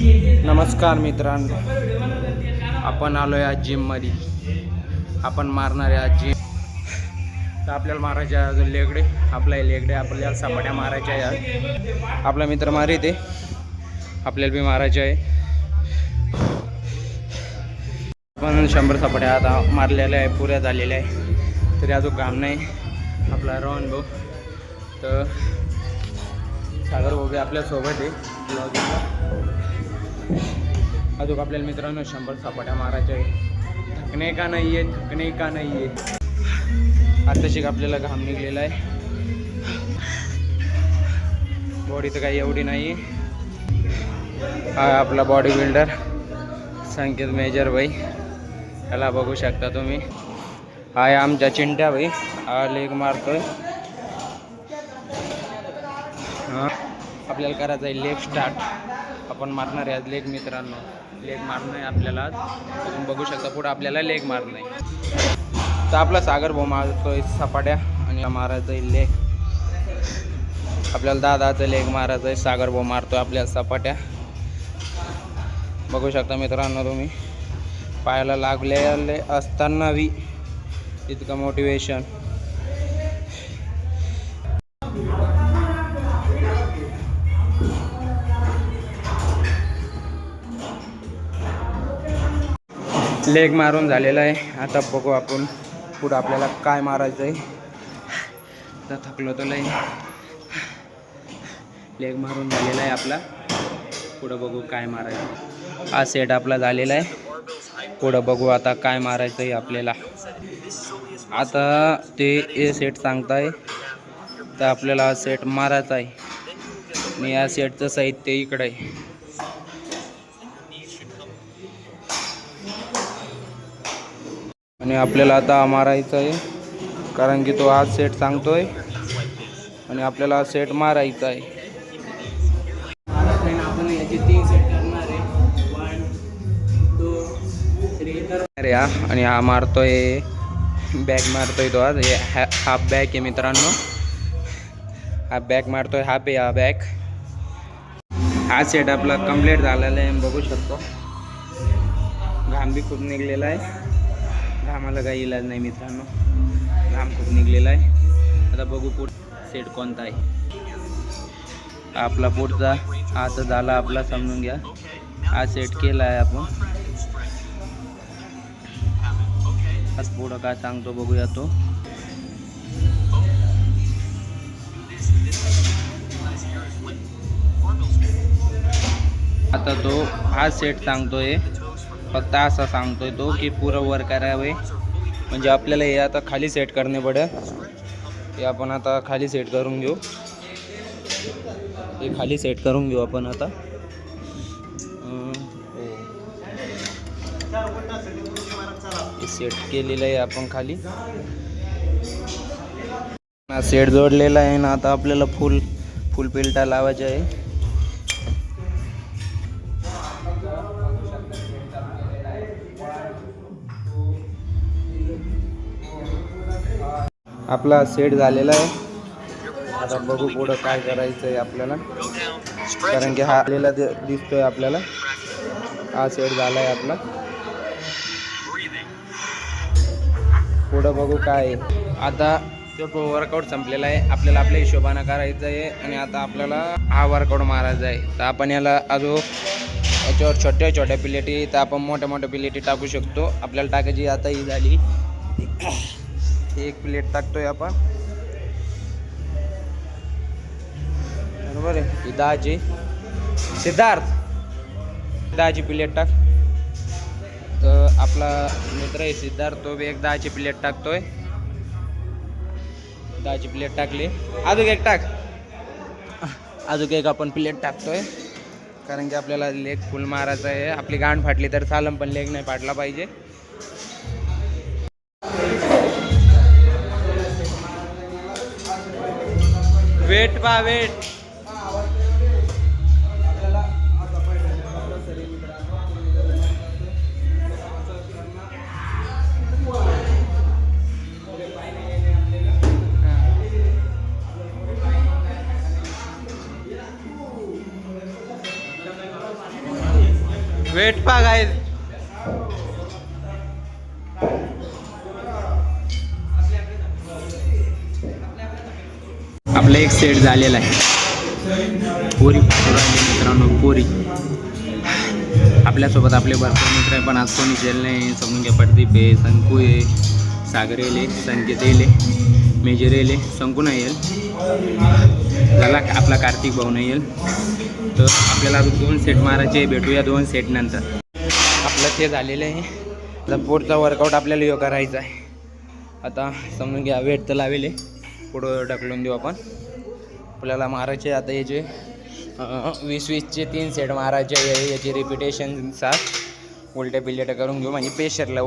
नमस्कार मित्रांनो, आपण आलोय आज जिम मध्ये. आपण मारणार आहे आज जिम. तर आपल्याला मारायचे अजून लेगडे. आपल्याला सपाट्या मारायच्या आहे. आपला मित्र मारित आहे, आपल्याला बी मारायचे आहे. पण 100 सपाट्या आता मारलेल्या आहे, पुऱ्या झालेल्या आहे. तरी अजून काम नाही. आपला रोहन भाऊ तर सागर भाऊ बी आपल्यासोबत आहे. अजून आपल्याला मित्रांनो 100 सपाट्या मारायच्या आहे. थकणे का नाही आहे. आताशी आपल्याला घाम निघलेला आहे. बॉडी तर काही एवढी नाही. हा आपला बॉडी बिल्डर संकेत मेजर भाई, याला बघू शकता तुम्ही. हाय आमच्या चिंट्या भाई, हा लेग मारतोय. आपल्याला करायचं आहे लेग स्टार्ट. आपण मारणार आहे आज लेग मित्रांनो. लेग मारणं आहे आपल्याला आज. तुम्ही बघू शकता पुढे आपल्याला लेग मारणं आहे. तर आपला सागर भाऊ मारतोय सपाट्या आणि मारायचं आहे लेग. आपल्याला दादाचं लेग मारायचं आहे. सागर भाऊ मारतोय आपल्या सपाट्या. बघू शकता मित्रांनो तुम्ही. पायाला लागलेले असताना बी इतकं मोटिवेशन. लेग मारून झालेला आहे. आता बघू आपण पुढं आपल्याला काय मारायचं आहे. आता थकलो तर लई. लेग मारून झालेला आहे आपला. पुढं बघू काय मारायचं. हा सेट आपला झालेला आहे. पुढं बघू आता काय मारायचं आहे आपल्याला. आता ते ए सेट सांगताय तर आपल्याला हा सेट मारायचा आहे. आणि या सेटचं साहित्य इकडं आहे. आणि आपल्याला आता मारायचं आहे, कारण की तो हा सेट सांगतोय आणि आपल्याला हा सेट मारायचा आहे. आपण याचे 3 सेट करणार आहे. 1 2 3 करणार आहे. आणि हा मारतोय बॅक मारतोय तो. आज हाफ बॅक आहे मित्रांनो. हा बॅक मारतोय. हाफ आहे हा बॅक. हा सेट आपला कंप्लीट झालेला आहे. बघू शकतो घाम बी खूप निघलेला आहे. घामाला काही इलाज नाही मित्रांनो. घाम खूप निघलेला आहे. आता बघू पुढचा सेट कोणता आहे. आपला पुढचा आता झाला आपला, समजून घ्या. हा सेट केला आहे आपण. आज पुढं काय सांगतो बघूया तो. आता तो हा सेट सांगतोय. फक्त असा सांगतोय तो की पुरं वर करावे. म्हणजे आपल्याला हे आता खाली सेट करणे पडेल. हे आपण आता खाली सेट करून घेऊ. हे खाली सेट करून घेऊ आपण आता. हे सेट केलेलं आहे आपण खाली. सेट जोडलेला आहे ना. आता आपल्याला फुल पेल्टा लावायचे आहे. आपला सेट झालेला आहे. आता बघू पुढं काय करायचं आहे आपल्याला, कारण की हा आलेला दिसतोय आपल्याला. हा सेट झाला आहे आपला. पुढं बघू काय आहे. आता तो वर्कआउट संपलेला आहे. आपल्याला आपल्या हिशोबानं करायचं आहे. आणि आता आपल्याला हा वर्कआउट मारायचा आहे. तर आपण याला अजून याच्यावर छोट्या छोट्या प्लेटी, तर आपण मोठ्या मोठ्या प्लेटी टाकू शकतो. आपल्याला टाकायची आता ही झाली. एक प्लेट टाकतोय आपण, बरोबर आहे. 10ची सिद्धार्थ 10ची प्लेट टाक. तर आपला मित्र आहे सिद्धार्थ, तो बी एक 10ची प्लेट टाकतोय. 10ची प्लेट टाकली. अजून एक टाक. अजून एक आपण प्लेट टाकतोय, कारण की आपल्याला लेग फुल मारायचं आहे. आपली गांड फाटली तर चालम, पण लेग नाही फाटला पाहिजे. वेट पा वेट. वेट पा गाईज. आपला एक सेट झालेला आहे. पोरी मित्रांनो, पोरी आपल्यासोबत आपले भरपूर मित्र आहे, पण आज कोणी जेल नाही. समजून घ्या. प्रदीप आहे, संकू आहे, सागर येले, संकेत येले, मेजर येले, संकू नाही येईल, झाला आपला कार्तिक भाऊ नाही येईल. तर आपल्याला 2 सेट मारायचे. भेटूया 2 सेट नंतर. आपलं ते झालेलं आहे. आता पुढचा वर्कआउट आपल्याला यो करायचा आहे. आता समजून घ्या. वेट तर लावेल, पुढं ढकलून देऊ आपण. आपल्याला मारायचे आता याचे 20-20चे 3 सेट मारायचे. याची रिपिटेशन 7 उलट्या पिल्लेट करून घेऊ. म्हणजे प्रेशरला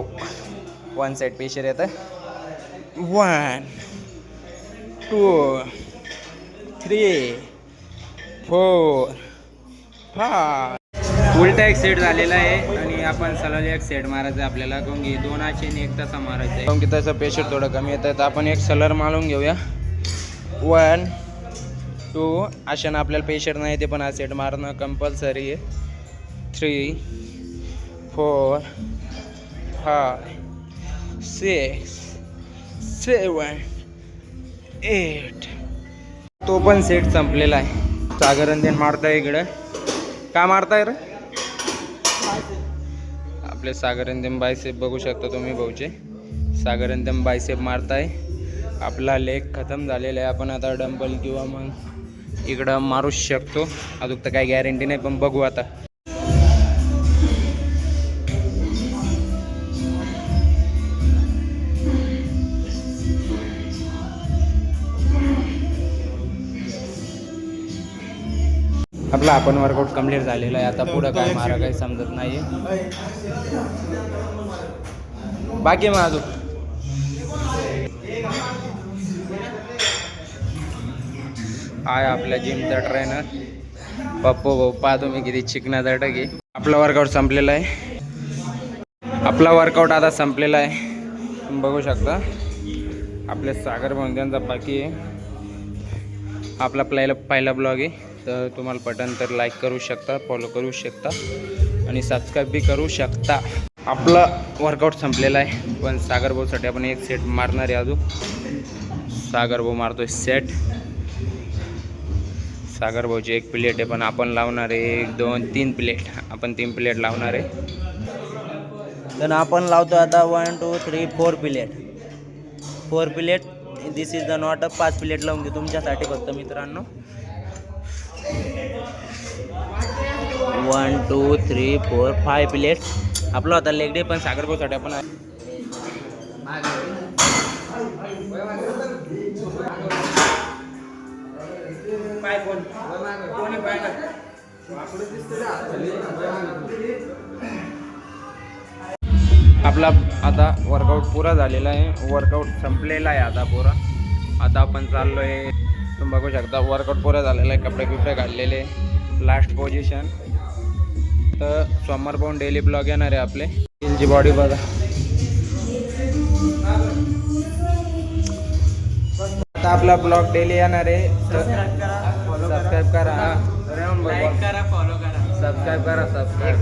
1 सेट प्रेशर येतं. 1 2 3 4 5. उलटा एक सेट झालेला आहे आणि आपण सलग एक सेट मारायचं आहे आपल्याला. काऊन की 2 आचे आणि 1 तासा मारायचं आहे. काऊन की तसं प्रेशर थोडं कमी येतं. तर आपण एक सलर मारून घेऊया. 1 2 अशानं आपल्याला प्रेशर नाही येते, पण हा सेट मारणं कंपल्सरी आहे. 3 4 5 6 7 8. तो पण सेट संपलेला आहे. सागरंजन मारताय इकडं. का मारताय रे? आपले सागरंजन बायसेप बघू शकता तुम्ही भाऊचे. सागरंजन बायसेप मारताय. आपला लेग खतम झालेला आहे. आपण आता डंबल किंवा मग इकडं मारू शकतो. अजून तर काही गॅरंटी नाही, पण बघू आता. आपला आपण वर्कआउट कम्प्लीट झालेला आहे. आता पुढं काय मारा काही समजत नाही. बाकी मग अजून आहे आपल्या जिमचा ट्रेनर पप्पू भाऊ. पहा तुम्ही किती चिकनाचा टक आहे. आपला वर्कआउट संपलेला आहे. आपला वर्कआउट आता संपलेला आहे. तुम्ही बघू शकता. आपल्या सागर भाऊ त्यांचा बाकी आहे. आपला पहिला ब्लॉग आहे. तर तुम्हाला पटन तर लाईक करू शकता, फॉलो करू शकता आणि सबस्क्राईब बी करू शकता. आपला वर्कआउट संपलेला आहे, पण सागर भाऊसाठी आपण एक सेट मारणार आहे. अजून सागर भाऊ मारतोय सेट. सागर भाऊची एक प्लेट आहे, पण आपण लावणार आहे 1 2 3 प्लेट. आपण 3 प्लेट लावणार आहे. तर आपण लावतो आता 1 2 3 4 plate. 4 plate. This is the not a 5 plate लावून घे तुमच्यासाठी फक्त मित्रांनो. 1 2 3 4 5 प्लेट. आपला होता लेग डे, पण सागर भाऊसाठी आपण आपला आता वर्कआउट पुरा झालेला आहे. वर्कआउट संपलेला आहे आता पुरा. आता आपण चाललो आहे. तुम्ही बघू शकता वर्कआउट पुरा झालेला आहे. कपडे बिपडे काढलेले. Last position. तर सोमवार पाहून डेली ब्लॉग येणार आहे आपले. हिलची बॉडी बघा. आता आपला ब्लॉग डेली येणार आहे. सबस्क्राईब करा, लाईक करा, फॉलो करा. सबस्क्राईब करा, सबस्क्राईब.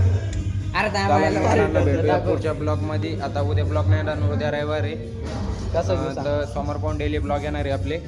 भेटूया पुढच्या ब्लॉग मध्ये. आता उद्या ब्लॉग नाही येणार, उद्या रविवार आहे. कसं तर सोमवार पाहून डेली ब्लॉग येणार आहे आपले.